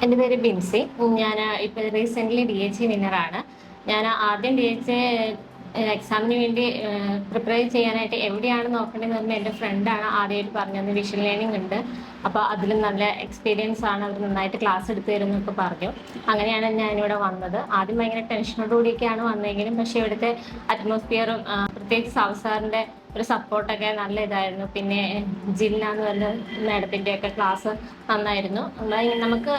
എൻ്റെ പേര് ബിൻസി. ഞാൻ ഇപ്പോൾ റീസെൻ്റ്ലി DHC വിന്നറാണ്. ഞാൻ ആദ്യം DHC എക്സാമിന് വേണ്ടി പ്രിപ്പയർ ചെയ്യാനായിട്ട് എവിടെയാണ് നോക്കേണ്ടതെന്ന് പറഞ്ഞാൽ എൻ്റെ ഫ്രണ്ടാണ് ആദ്യമായിട്ട് പറഞ്ഞത്. വിഷ്വൽ ലേണിംഗ് ഉണ്ട്, അപ്പോൾ അതിലും നല്ല എക്സ്പീരിയൻസ് ആണ്, അവർ നന്നായിട്ട് ക്ലാസ് എടുത്തു തരുന്നൊക്കെ പറഞ്ഞു. അങ്ങനെയാണ് ഞാനിവിടെ വന്നത്. ആദ്യം ഭയങ്കര ടെൻഷനോടുകൂടിയൊക്കെയാണ് വന്നെങ്കിലും പക്ഷേ ഇവിടുത്തെ അറ്റ്മോസ്ഫിയറും പ്രത്യേകിച്ച് സാറിൻ്റെ ഒരു സപ്പോർട്ടൊക്കെ നല്ല ഇതായിരുന്നു. പിന്നെ ജില്ല എന്ന് പറഞ്ഞ മാഡത്തിൻ്റെയൊക്കെ ക്ലാസ് നന്നായിരുന്നു. നമുക്ക്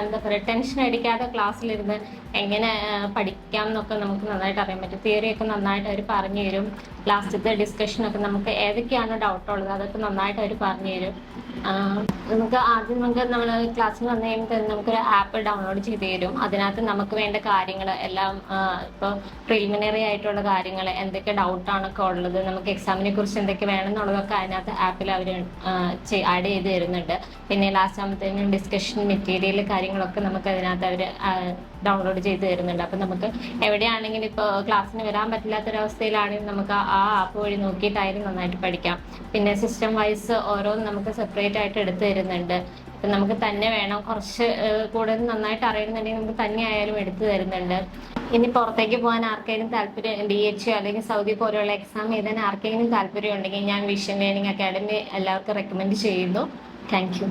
എന്താ പറയുക, ടെൻഷൻ അടിക്കാതെ ക്ലാസ്സിലിരുന്ന് എങ്ങനെ പഠിക്കാം എന്നൊക്കെ നമുക്ക് നന്നായിട്ട് അറിയാൻ പറ്റും. തിയറിയൊക്കെ നന്നായിട്ട് അവർ പറഞ്ഞു തരും. ലാസ്റ്റത്തെ ഡിസ്കഷനൊക്കെ നമുക്ക് ഏതൊക്കെയാണ് ഡൗട്ടുള്ളത് അതൊക്കെ നന്നായിട്ട് അവർ പറഞ്ഞു തരും. നമുക്ക് നമ്മൾ ക്ലാസ്സിൽ വന്നു കഴിയുമ്പോൾ നമുക്കൊരു ആപ്പ് ഡൗൺലോഡ് ചെയ്ത് തരും. അതിനകത്ത് നമുക്ക് വേണ്ട കാര്യങ്ങൾ എല്ലാം, ഇപ്പോൾ പ്രിലിമിനറി ആയിട്ടുള്ള കാര്യങ്ങൾ, എന്തൊക്കെ ഡൗട്ടാണൊക്കെ ഉള്ളത്, നമുക്ക് എക്സാമിനെ കുറിച്ച് എന്തൊക്കെ വേണമെന്നുള്ളതൊക്കെ അതിനകത്ത് ആപ്പിൽ അവർ ആഡ് ചെയ്ത് തരുന്നുണ്ട്. പിന്നെ ലാസ്റ്റ് ആകുമ്പോഴത്തേനും ഡിസ്കഷൻ മെറ്റീരിയൽ കാര്യങ്ങളൊക്കെ നമുക്ക് അതിനകത്ത് അവർ ഡൗൺലോഡ് ചെയ്ത് തരുന്നുണ്ട്. അപ്പം നമുക്ക് എവിടെയാണെങ്കിലും ഇപ്പോൾ ക്ലാസ്സിന് വരാൻ പറ്റില്ലാത്തൊരവസ്ഥയിലാണെങ്കിൽ നമുക്ക് ആ ആപ്പ് വഴി നോക്കിയിട്ടായാലും നന്നായിട്ട് പഠിക്കാം. പിന്നെ സിസ്റ്റം വൈസ് ഓരോന്നും നമുക്ക് സെപ്പറേറ്റ് ആയിട്ട് എടുത്തു തരുന്നുണ്ട്. ഇപ്പം നമുക്ക് തന്നെ വേണം, കുറച്ച് കൂടുതൽ നന്നായിട്ട് അറിയുന്നുണ്ടെങ്കിൽ നമുക്ക് തന്നെ ആയാലും എടുത്തു തരുന്നുണ്ട്. ഇനി പുറത്തേക്ക് പോകാൻ ആർക്കെങ്കിലും താല്പര്യം, DHC അല്ലെങ്കിൽ സൗദി പോലെയുള്ള എക്സാം എഴുതാൻ ആർക്കെങ്കിലും താല്പര്യം ഉണ്ടെങ്കിൽ ഞാൻ വിഷൻ ലേണിംഗ് അക്കാഡമി എല്ലാവർക്കും റെക്കമെൻഡ് ചെയ്യുന്നു. Thank you.